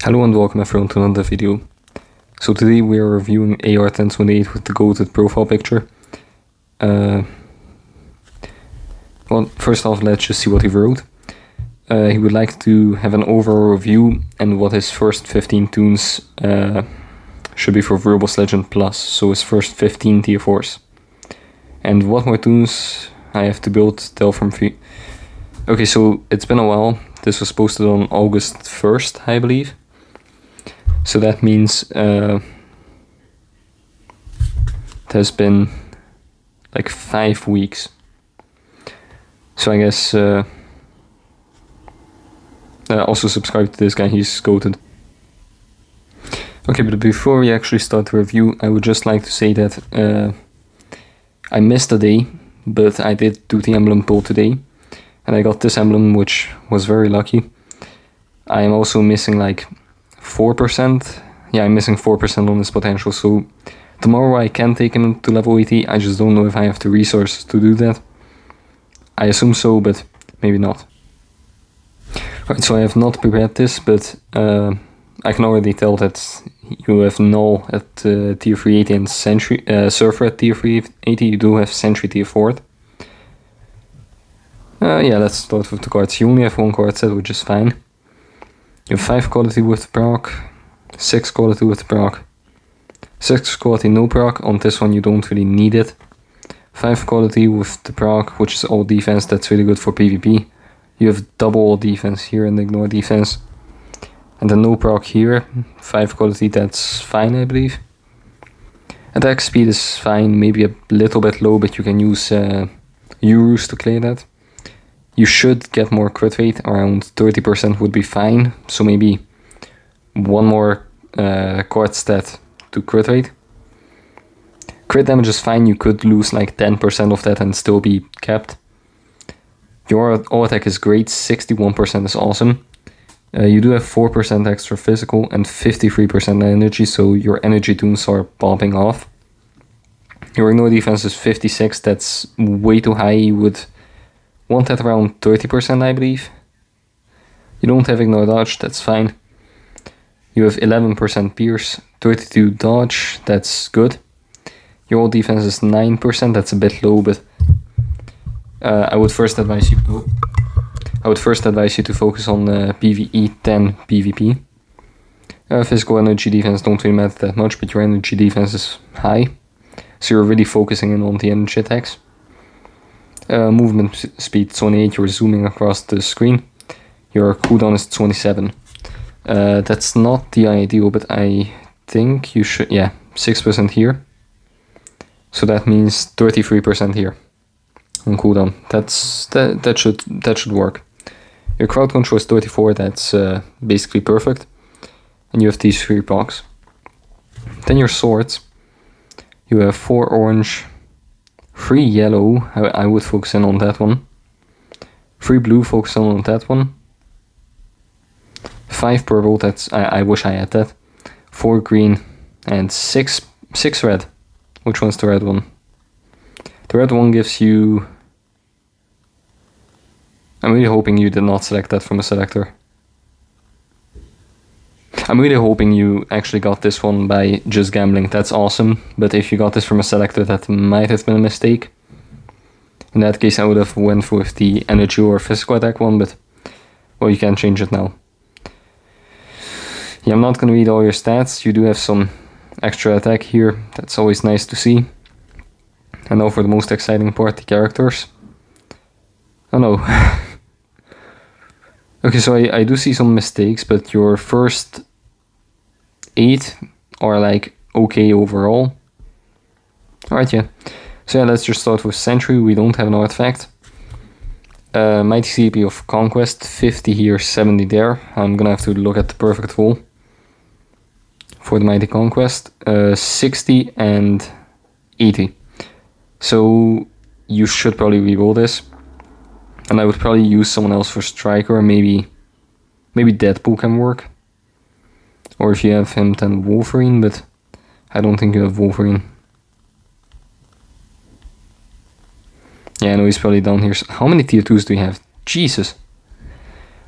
Hello and welcome everyone to another video. So today we are reviewing AR-1028 with the goated profile picture. Well, first off, let's just see what he wrote. He would like to have an overall review and what his first 15 tunes should be for Verbose Legend Plus, so his first 15 tier 4s. And what more tunes I have to build, tell from free. Okay, so it's been a while. This was posted on August 1st, I believe. So that means it has been like 5 weeks. So I guess also subscribe to this guy, he's goated. Okay, but before we actually start the review, I would just like to say that I missed a day, but I did do the emblem pull today. And I got this emblem, which was very lucky. I am also missing like 4%. Yeah, I'm missing 4% on this potential, so tomorrow I can take him to level 80. I just don't know if I have the resources to do that. I assume so, but maybe not. Right, so I have not prepared this, but I can already tell that you have Null at tier 380 and Sentry, Surfer at tier 380. You do have Sentry tier 4. Yeah, let's start with the cards. You only have one card set, which is fine. You have 5 quality with proc, 6 quality with proc, 6 quality no proc. On this one you don't really need it. 5 quality with the proc, which is all defense. That's really good for PvP. You have double all defense here and ignore defense. And the no proc here, 5 quality, that's fine, I believe. Attack speed is fine, maybe a little bit low, but you can use Euros to clear that. You should get more crit rate, around 30% would be fine, so maybe one more card stat to crit rate. Crit damage is fine, you could lose like 10% of that and still be capped. Your all attack is great, 61% is awesome. You do have 4% extra physical and 53% energy, so your energy tunes are popping off. Your ignore defense is 56, that's way too high, you would want that around 30%, I believe. You don't have ignore dodge, that's fine. You have 11% pierce, 32 dodge, that's good. Your all defense is 9%, that's a bit low, but I would first advise you to focus on PvE 10 PvP. Physical energy defense don't really matter that much, but your energy defense is high, so you're really focusing in on the energy attacks. Movement speed 28, you're zooming across the screen. Your cooldown is 27. That's not the ideal, but I think you should, yeah, 6% here. So that means 33% here on cooldown. That should work. Your crowd control is 34, that's basically perfect. And you have these 3 procs. Then your swords. You have 4 orange, 3 yellow, I would focus in on that one. 3 blue, focus on that one. 5 purple, that's I wish I had that. 4 green and 6 red. Which one's the red one? The red one gives you... I'm really hoping you did not select that from a selector. I'm really hoping you actually got this one by just gambling, that's awesome, but if you got this from a selector, that might have been a mistake. In that case I would have went with the energy or physical attack one, but well, you can change it now. Yeah, I'm not going to read all your stats, you do have some extra attack here, that's always nice to see. And now for the most exciting part, the characters. Oh no. Okay, so I do see some mistakes, but your first 8 are like okay overall. Alright, yeah. So yeah, let's just start with Sentry. We don't have an artifact. Mighty CP of Conquest, 50 here, 70 there. I'm gonna have to look at the perfect roll for the Mighty Conquest. 60 and 80. So you should probably reroll this. And I would probably use someone else for Striker, maybe Deadpool can work. Or if you have him, then Wolverine, but I don't think you have Wolverine. Yeah, I know he's probably down here. How many tier 2s do you have? Jesus.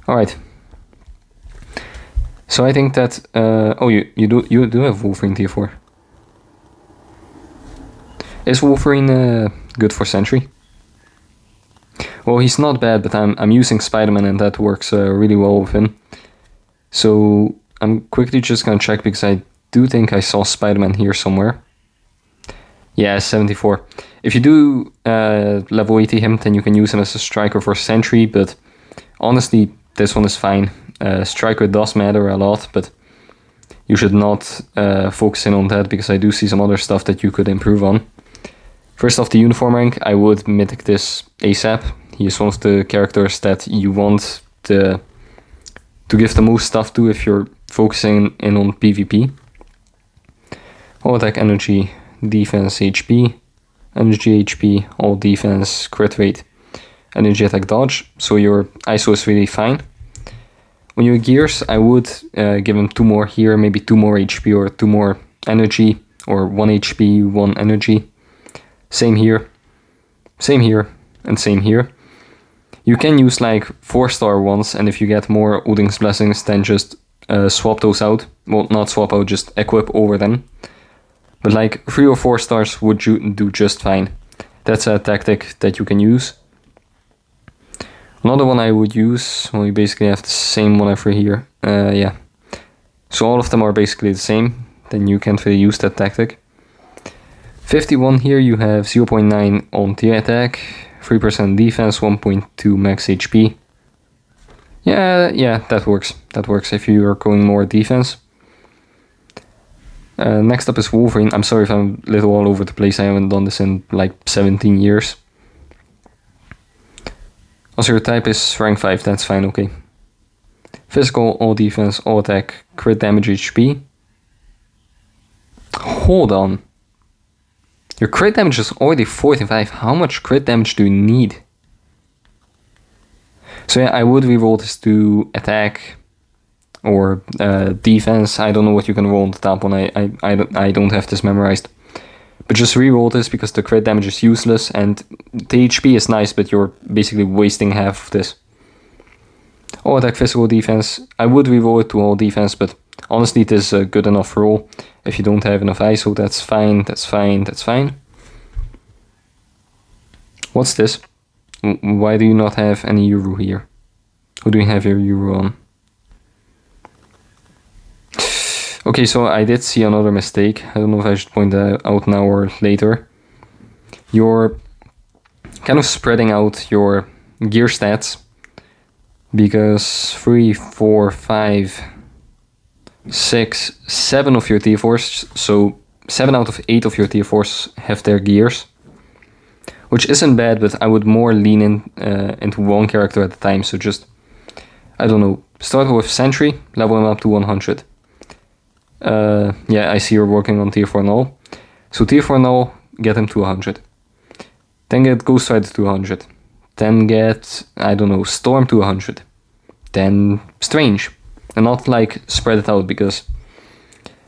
Alright. So I think that oh, you do have Wolverine tier 4. Is Wolverine good for Sentry? Well, he's not bad, but I'm using Spider-Man and that works really well with him. So I'm quickly just gonna check because I do think I saw Spider-Man here somewhere. Yeah, 74. If you do level 80 him, then you can use him as a striker for Sentry, but honestly, this one is fine. Striker does matter a lot, but you should not focus in on that because I do see some other stuff that you could improve on. First off, the uniform rank, I would mythic this ASAP. He is one of the characters that you want to give the most stuff to if you're focusing in on PvP. All attack, energy, defense, HP, energy, HP, all defense, crit rate, energy, attack, dodge. So your ISO is really fine. When you're gears, I would give him 2 more here, maybe 2 more HP or 2 more energy, or 1 HP, 1 energy. Same here, and same here. You can use like 4-star ones, and if you get more Odin's Blessings, then just swap those out. Well, not swap out, just equip over them. But like 3 or 4 stars would do just fine. That's a tactic that you can use. Another one I would use, well, you basically have the same one over here. Yeah. So all of them are basically the same. Then you can't really use that tactic. 51 here, you have 0.9 on the attack, 3% defense, 1.2 max HP. Yeah, that works. That works if you are going more defense. Next up is Wolverine. I'm sorry if I'm a little all over the place. I haven't done this in like 17 years. Also, your type is rank 5. That's fine, okay. Physical, all defense, all attack, crit damage, HP. Hold on. Your crit damage is already 45. How much crit damage do you need? So yeah, I would reroll this to attack or defense. I don't know what you can roll on the top one. I don't have this memorized. But just reroll this because the crit damage is useless and the HP is nice, but you're basically wasting half of this. All attack, physical, defense. I would reroll it to all defense, but honestly it is a good enough roll. If you don't have enough ISO, that's fine, that's fine, that's fine. What's this? Why do you not have any Euro here? Who do you have your Euro on? Okay, so I did see another mistake. I don't know if I should point that out now or later. You're kind of spreading out your gear stats because 3, 4, 5, 6, 7 of your tier 4s, so 7 out of 8 of your tier 4s have their gears. Which isn't bad, but I would more lean into one character at a time, so just, I don't know, start with Sentry, level him up to 100. Yeah, I see you're working on tier 4 null. So tier 4 null, get him to 100. Then get Ghost Rider to 100. Then get, I don't know, Storm to 100. Then Strange. And not like spread it out, because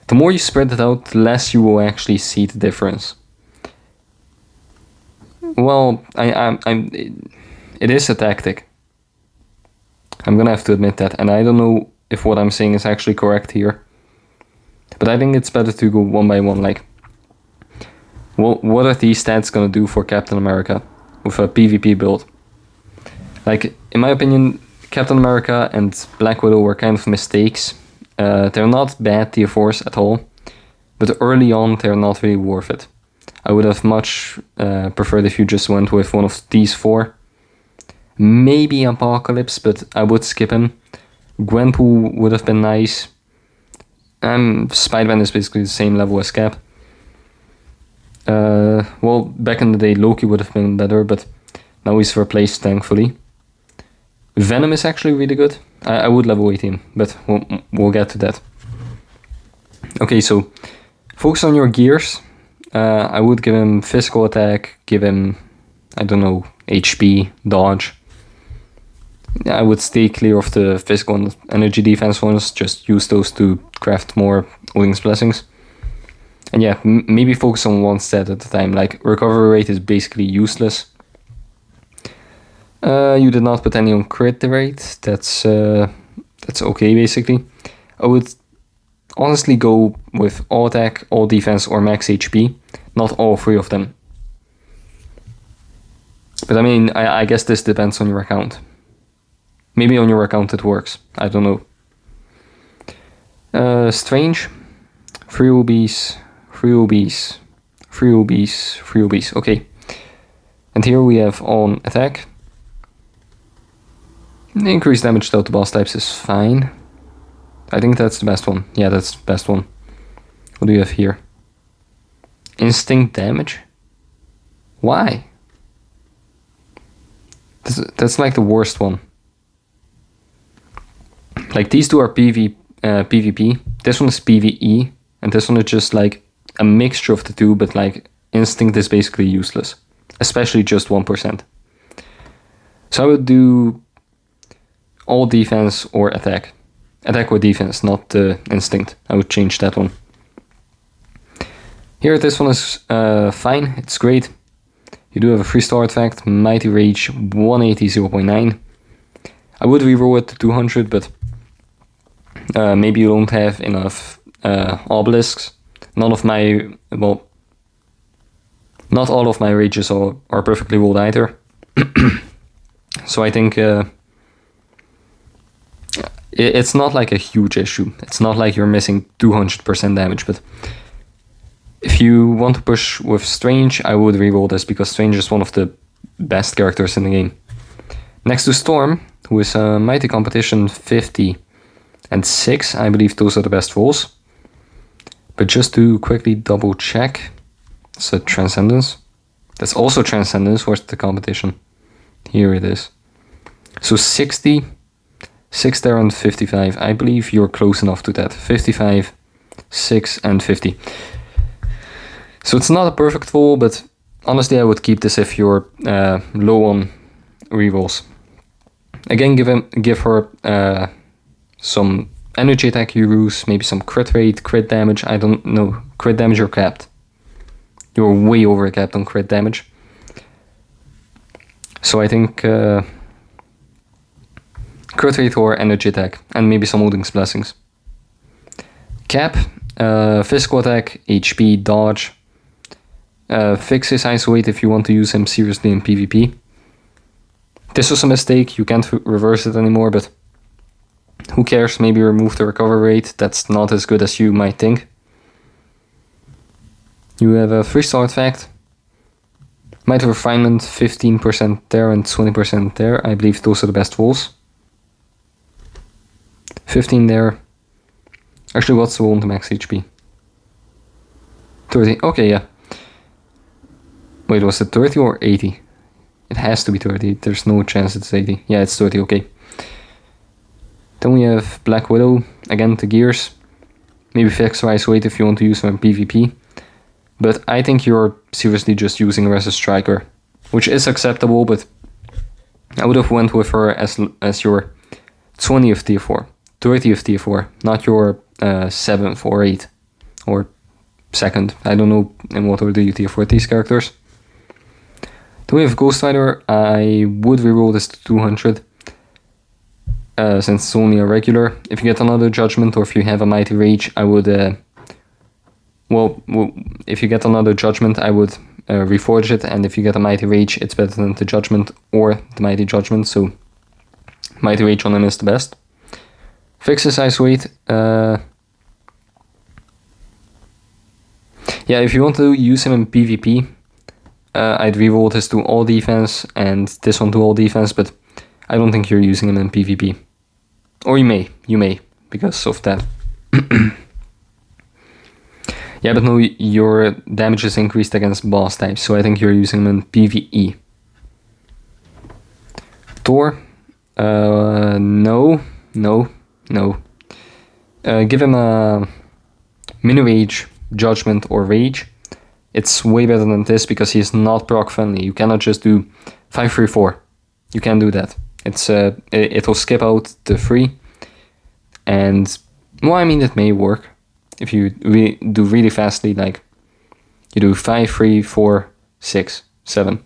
the more you spread it out, the less you will actually see the difference. Well, it is a tactic. I'm gonna have to admit that, and I don't know if what I'm saying is actually correct here. But I think it's better to go one by one, like, what are these stats gonna do for Captain America with a PvP build? Like, in my opinion, Captain America and Black Widow were kind of mistakes. They're not bad tier 4s at all, but early on they're not really worth it. I would have much preferred if you just went with one of these 4. Maybe Apocalypse, but I would skip him. Gwenpool would have been nice. Spider-Man is basically the same level as Cap. Well, back in the day Loki would have been better, but now he's replaced, thankfully. Venom is actually really good. I would level 18, but we'll get to that. Okay, so focus on your gears. I would give him physical attack, give him, I don't know, HP, dodge. I would stay clear of the physical and energy defense ones, just use those to craft more Odin's Blessings. And yeah, maybe focus on one stat at a time, like recovery rate is basically useless. You did not put any on crit rate, that's okay basically. I would honestly go with all attack, all defense, or max HP, not all three of them. But I mean, I guess this depends on your account. Maybe on your account it works, I don't know. Strange, 3 OBs, 3 OBs, 3 OBs, 3 OBs, okay. And here we have on attack. The increased damage dealt to boss types is fine. I think that's the best one. Yeah, that's the best one. What do you have here? Instinct damage? Why? That's like the worst one. Like these two are PvP. This one is PvE. And this one is just like a mixture of the two, but like instinct is basically useless. Especially just 1%. So I would do all defense or attack. Attack or defense, not instinct. I would change that one. Here this one is fine, it's great. You do have a 3-star artifact, Mighty Rage 180 0.9. I would reroll it to 200, but maybe you don't have enough obelisks. None of my, well, not all of my rages are perfectly rolled either. So I think it's not like a huge issue. It's not like you're missing 200% damage, but if you want to push with Strange, I would reroll this because Strange is one of the best characters in the game. Next to Storm, who is a Mighty Competition 50 and 6, I believe those are the best rolls. But just to quickly double check, it's a Transcendence. That's also Transcendence, where's the competition? Here it is. So 60, 6 there and 55. I believe you're close enough to that. 55, 6 and 50. So it's not a perfect roll, but honestly I would keep this if you're low on rerolls. Again, give her some energy attack heroes, maybe some crit rate, crit damage, I don't know. Crit damage you're capped. You're way over capped on crit damage. So I think crit rate or energy attack, and maybe some Odin's Blessings. Cap, physical attack, HP, dodge. Fix his isolate if you want to use him seriously in PvP. This was a mistake, you can't reverse it anymore, but who cares, maybe remove the recovery rate, that's not as good as you might think. You have a 3-star artifact. Might of Refinement, 15% there and 20% there, I believe those are the best rolls. 15 there. Actually, what's the roll on the max HP? 30, okay, yeah. Wait, was it 30 or 80? It has to be 30, there's no chance it's 80. Yeah, it's 30, okay. Then we have Black Widow, again the gears. Maybe fix or isolate if you want to use them in PvP. But I think you're seriously just using her as a striker, which is acceptable, but I would have went with her as your 20th tier 4, 30th tier 4, not your 7th or 8th or 2nd. I don't know in what order you tier 4 these characters. Then we have Ghost Rider. I would reroll this to 200 since it's only a regular. If you get another Judgment or if you have a Mighty Rage, I would... Well, if you get another Judgment, I would reforge it, and if you get a Mighty Rage, it's better than the Judgment or the Mighty Judgment, so Mighty Rage on him is the best. Fixes Isolate. Yeah, if you want to use him in PvP, I'd reroll this to all defense and this one to all defense, but I don't think you're using him in PvP. Or you may, because of that. Yeah, but no, your damage is increased against boss types, so I think you're using him in PvE. Thor, no. Give him a mini rage, judgment, or rage. It's way better than this because he's not proc friendly. You cannot just do 5-3-4. You can't do that. It'll skip out the 3, and well, I mean it may work. If you do really fastly, like you do 5, 3, 4, 6, 7.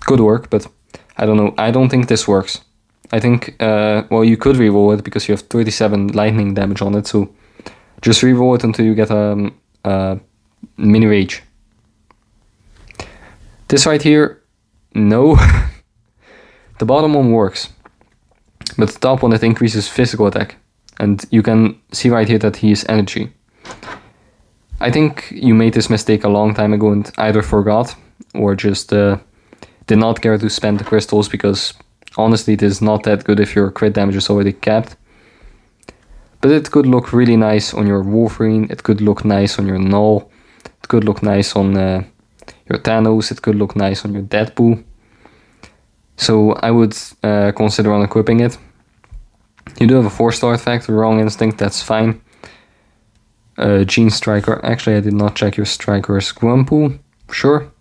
Could work, but I don't know. I don't think this works. I think, well, you could reroll it because you have 37 lightning damage on it, so just reroll it until you get a mini rage. This right here, no. The bottom one works, but the top one, it increases physical attack. And you can see right here that he is energy. I think you made this mistake a long time ago and either forgot or just did not care to spend the crystals, because honestly it is not that good if your crit damage is already capped. But it could look really nice on your Wolverine, it could look nice on your Null, it could look nice on your Thanos, it could look nice on your Deadpool. So I would consider on equipping it. You do have a 4-star artifact, Wrong Instinct, that's fine. Gene Striker, actually I did not check your strikers. Gwampu, sure.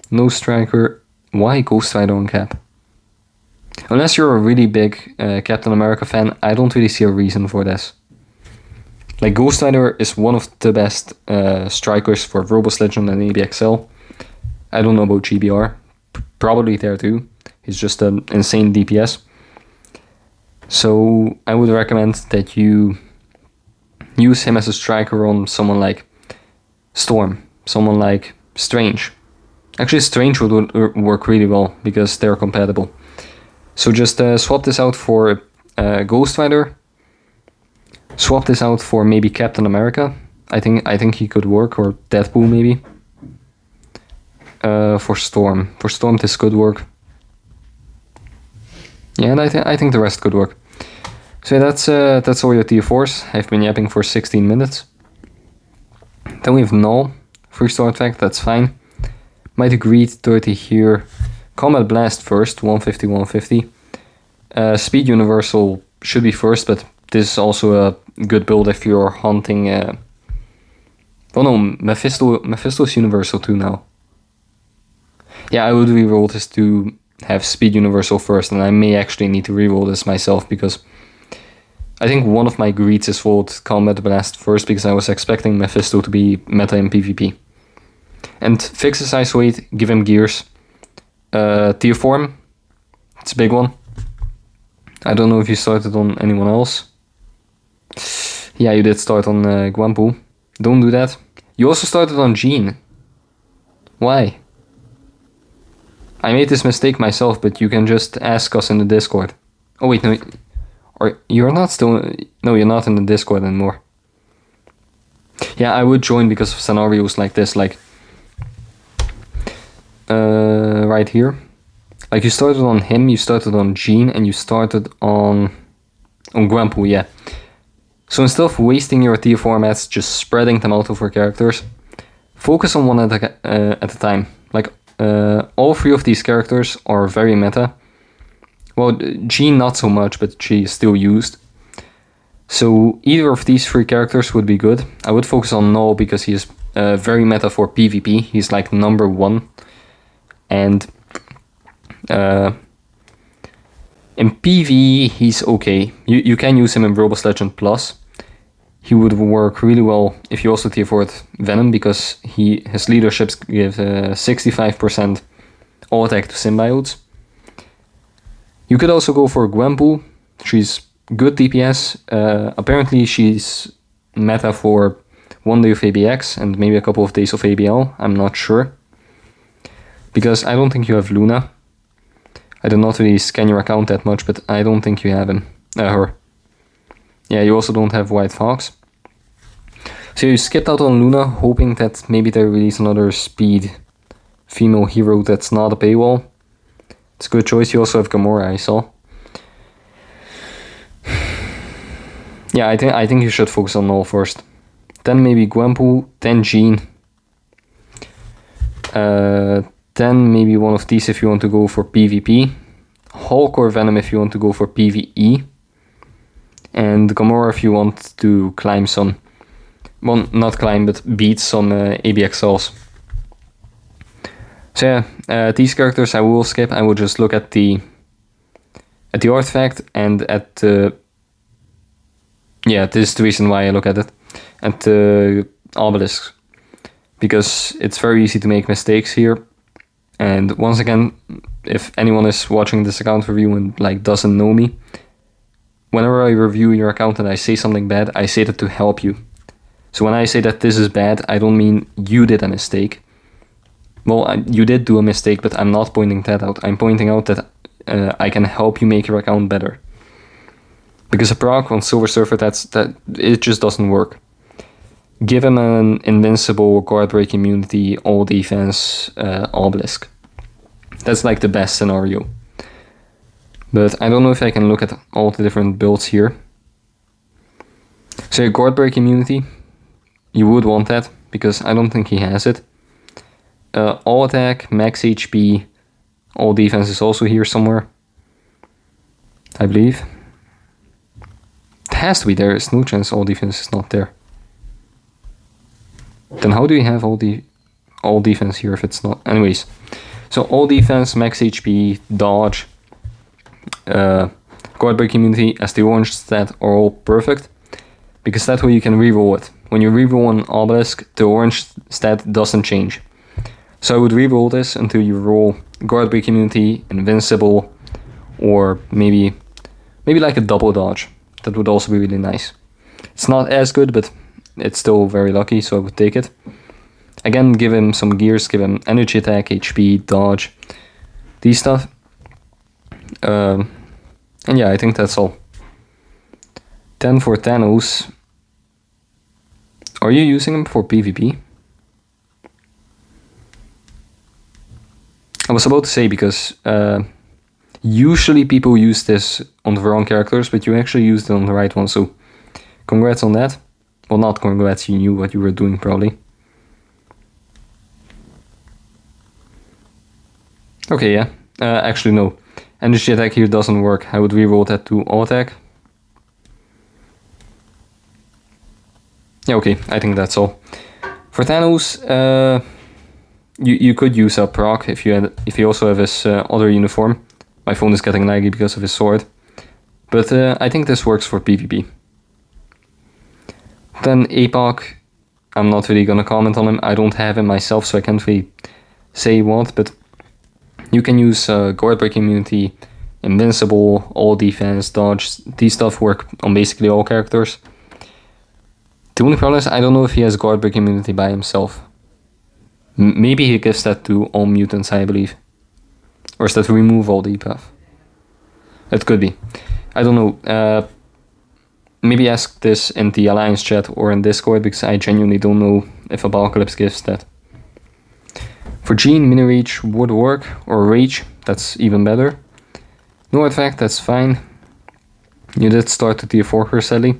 No Striker, why Ghost Rider on cap? Unless you're a really big Captain America fan, I don't really see a reason for this. Like, Ghost Rider is one of the best strikers for Robust Legend and ABXL. I don't know about GBR, probably there too. He's just an insane DPS. So I would recommend that you use him as a striker on someone like Storm, someone like Strange. Actually, Strange would work really well because they're compatible. So just swap this out for Ghost Rider. Swap this out for maybe Captain America. I think he could work, or Deadpool maybe. For Storm, this could work. Yeah, and I think the rest could work. So that's all your tier 4s. I've been yapping for 16 minutes. Then we have Null, 3-star artifact, that's fine. Mighty Greed, 30 here. Combat Blast first, 150, 150. Speed Universal should be first, but this is also a good build if you're hunting... Oh no, Mephisto's Universal too now. Yeah, I would reroll this to have Speed Universal first, and I may actually need to reroll this myself, because I think one of my greeds is rolled Combat Blast first, because I was expecting Mephisto to be meta in PvP. And fix his size weight, give him gears. Tier form, it's a big one. I don't know if you started on anyone else. Yeah, you did start on Gwampu. Don't do that. You also started on Jean. Why? I made this mistake myself, but you can just ask us in the Discord. Oh wait, no. Or you're not still... No, you're not in the Discord anymore. Yeah, I would join because of scenarios like this, like... right here. Like, you started on him, you started on Jean, and you started on Gwampu, yeah. So instead of wasting your tier formats, just spreading them out over characters, focus on one at a time. Like, all 3 of these characters are very meta. Well, Jean not so much, but she is still used. So either of these 3 characters would be good. I would focus on Null because he is very meta for PvP. He's like number 1. And in PvE, he's okay. You can use him in Robust Legend Plus. He would work really well if you also tier 4th Venom, because his leaderships give 65% all attack to symbiotes. You could also go for Gwampu. She's good DPS. Apparently she's meta for 1 day of ABX and maybe a couple of days of ABL. I'm not sure. Because I don't think you have Luna. I did not really scan your account that much, but I don't think you have her. Yeah, you also don't have White Fox. So you skipped out on Luna, hoping that maybe they release another speed female hero that's not a paywall. It's a good choice. You also have Gamora, I saw. Yeah, I think you should focus on Null first. Then maybe Gwampu, then Jean. Then maybe one of these if you want to go for PvP. Hulk or Venom if you want to go for PvE. And Gamora if you want to climb some... Well, not climb, but beat some ABXLs. So yeah, these characters I will skip. I will just look at the artifact and at the... Yeah, this is the reason why I look at it. At the obelisks. Because it's very easy to make mistakes here. And once again, if anyone is watching this account review and like doesn't know me, whenever I review your account and I say something bad, I say that to help you. So when I say that this is bad, I don't mean you did a mistake. Well, you did do a mistake, but I'm not pointing that out. I'm pointing out that I can help you make your account better. Because a proc on Silver Surfer, it just doesn't work. Give him an invincible guard break immunity, all defense, obelisk. That's like the best scenario. But I don't know if I can look at all the different builds here. So guard break immunity, you would want that, because I don't think he has it. All attack, max HP, all defense is also here somewhere, I believe. It has to be there, there's no chance all defense is not there. Then how do you have all defense here if it's not? Anyways, so all defense, max HP, dodge, guard break immunity as the orange stat are all perfect, because that way you can reroll it. When you reroll an obelisk, the orange stat doesn't change. So I would reroll this until you roll guard break immunity, invincible, or maybe like a double dodge. That would also be really nice. It's not as good, but it's still very lucky, so I would take it. Again, give him some gears, give him energy attack, HP, dodge, these stuff. And yeah, I think that's all. Then for Thanos, are you using him for PvP? I was about to say, because usually people use this on the wrong characters, but you actually used it on the right one, so congrats on that. Well, not congrats, you knew what you were doing probably. Okay, yeah. Actually, no. Energy attack here doesn't work. I would reroll that to all attack. Yeah, okay, I think that's all. For Thanos, you could use a proc if you also have his other uniform. My phone is getting laggy because of his sword. But I think this works for PvP. Then Apoc, I'm not really gonna comment on him. I don't have him myself, so I can't really say what, but you can use guard break immunity, invincible, all defense, dodge. These stuff work on basically all characters. The only problem is I don't know if he has guard break immunity by himself. Maybe he gives that to all mutants, I believe. Or is that remove all debuff? It could be. I don't know. Maybe ask this in the Alliance chat or in Discord, because I genuinely don't know if Apocalypse gives that. For Jean, Mini Rage would work, or Rage, that's even better. No artifact, that's fine. You did start to tier 4 her, sadly.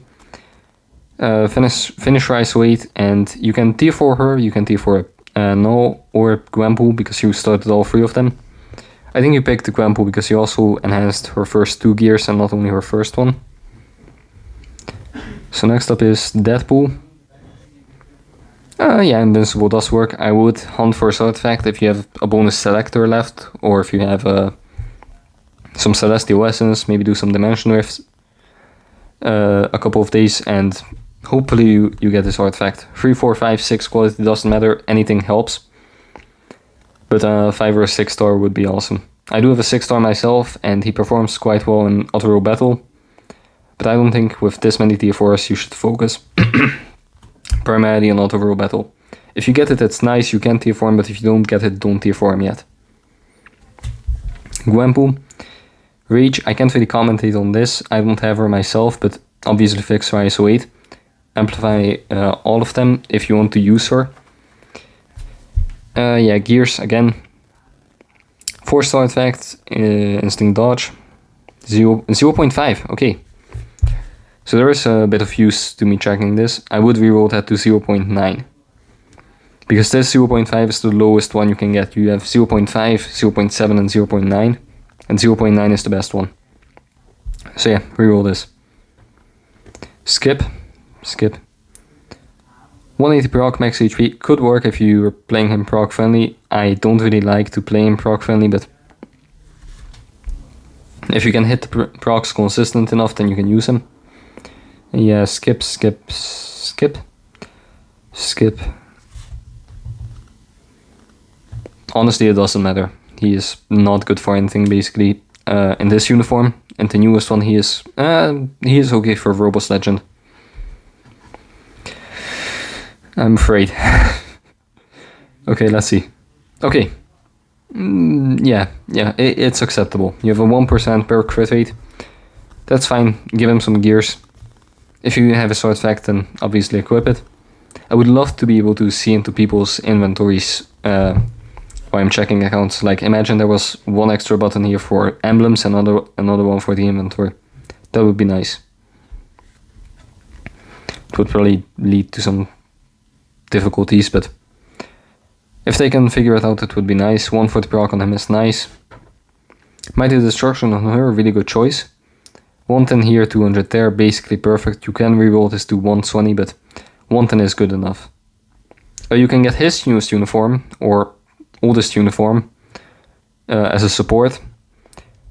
Finish Rise Weight, and you can tier 4 her, you can tier 4 Null or Gwenpool, because you started all 3 of them. I think you picked the Gwenpool because you also enhanced her first 2 gears and not only her first one. So next up is Deadpool. Yeah, Invincible does work. I would hunt for his artifact if you have a bonus selector left, or if you have some Celestial Essence, maybe do some Dimension Rifts a couple of days, and hopefully you get this artifact. 3, 4, 5, 6 quality, doesn't matter, anything helps. But 5 or a 6 star would be awesome. I do have a 6 star myself, and he performs quite well in Auto Battle. But I don't think with this many tier 4s you should focus primarily on Auto Battle. If you get it, it's nice, you can tier 4 him, but if you don't get it, don't tier 4 him yet. Gwenpool. Rage, I can't really commentate on this, I don't have her myself, but obviously fix her ISO 8. Amplify all of them if you want to use her. Yeah, gears again. 4 star artifact, instinct dodge. 0.5, okay. So there is a bit of use to me checking this. I would reroll that to 0.9. Because this 0.5 is the lowest one you can get. You have 0.5, 0.7 and 0.9. And 0.9 is the best one. So yeah, reroll this. Skip. 180 proc, max HP. Could work if you were playing him proc friendly. I don't really like to play him proc friendly, but if you can hit the procs consistent enough, then you can use him. Yeah, skip. honestly, it doesn't matter. He is not good for anything, basically. In this uniform, and the newest one, he is okay for Robust Legend. I'm afraid. Okay, let's see. Okay. Yeah, it's acceptable. You have a 1% per crit rate. That's fine. Give him some gears. If you have a sword fact, then obviously equip it. I would love to be able to see into people's inventories while I'm checking accounts. Like, imagine there was one extra button here for emblems and another one for the inventory. That would be nice. It would probably lead to some difficulties, but if they can figure it out, it would be nice. 1 for the proc on him is nice. Mighty Destruction on her, really good choice. 110 here, 200 there, basically perfect. You can reroll this to 120, but 110 is good enough. You can get his newest uniform, or oldest uniform, as a support.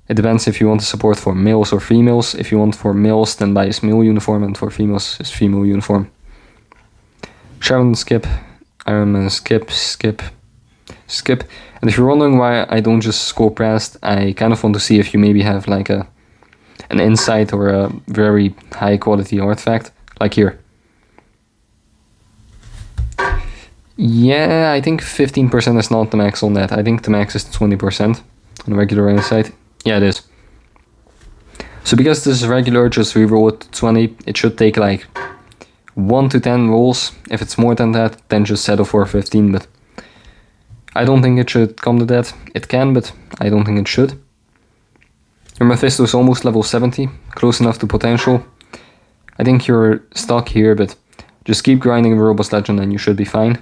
It depends if you want to support for males or females. If you want for males, then buy his male uniform, and for females, his female uniform. Sharon, skip. Iron Man, skip. And if you're wondering why I don't just scroll past, I kind of want to see if you maybe have like an insight or a very high quality artifact, like here. Yeah, I think 15% is not the max on that. I think the max is 20% on a regular insight. Yeah, it is. So because this is regular, just reroll it to 20. It should take like 1 to 10 rolls. If it's more than that, then just settle for 15, but I don't think it should come to that. It can, but I don't think it should. Your Mephisto is almost level 70, close enough to potential. I think you're stuck here, but just keep grinding Robust Legend and you should be fine.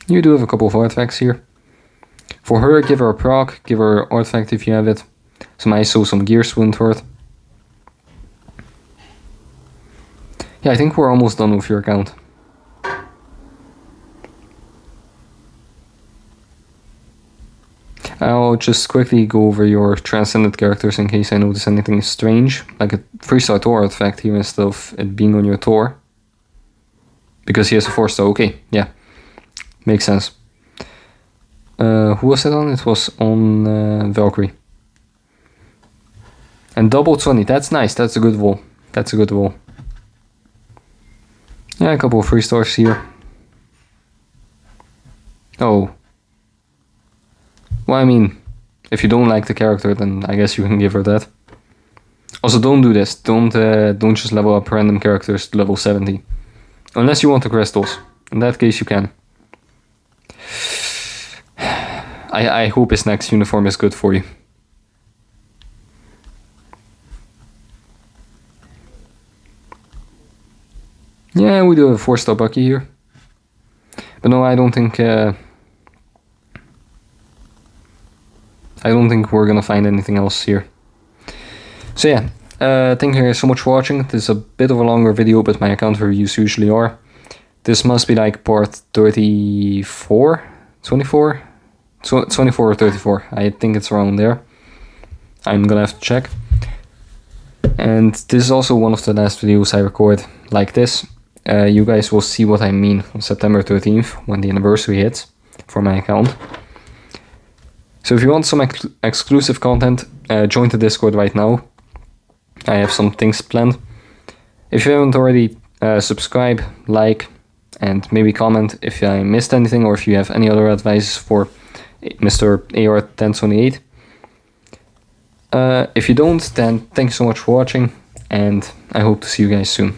You do have a couple of artifacts here. For her, give her a proc, give her artifact if you have it. Some ISO, some Gears wound worth. Yeah, I think we're almost done with your account. I'll just quickly go over your transcended characters in case I notice anything strange, like a 3-star Thor artifact here instead of it being on your Thor. Because he has a 4-star, okay, yeah. Makes sense. Who was it on? It was on Valkyrie. And double 20, that's nice, that's a good roll. That's a good roll. Yeah, a couple of 3-stars here. Oh. Well, I mean, if you don't like the character, then I guess you can give her that. Also, don't do this. Don't just level up random characters to level 70. Unless you want the crystals. In that case, you can. I hope his next uniform is good for you. Yeah, we do have a 4-star Bucky here. But no, I don't think we're gonna find anything else here. So yeah, thank you guys so much for watching. This is a bit of a longer video, but my account reviews usually are. This must be like part 34, 24? 24 or 34, I think it's around there. I'm gonna have to check. And this is also one of the last videos I record like this. You guys will see what I mean on September 13th, when the anniversary hits for my account. So if you want some exclusive content, join the Discord right now. I have some things planned. If you haven't already, subscribe, like, and maybe comment if I missed anything or if you have any other advice for Mr. AR1028. If you don't, then thank you so much for watching, and I hope to see you guys soon.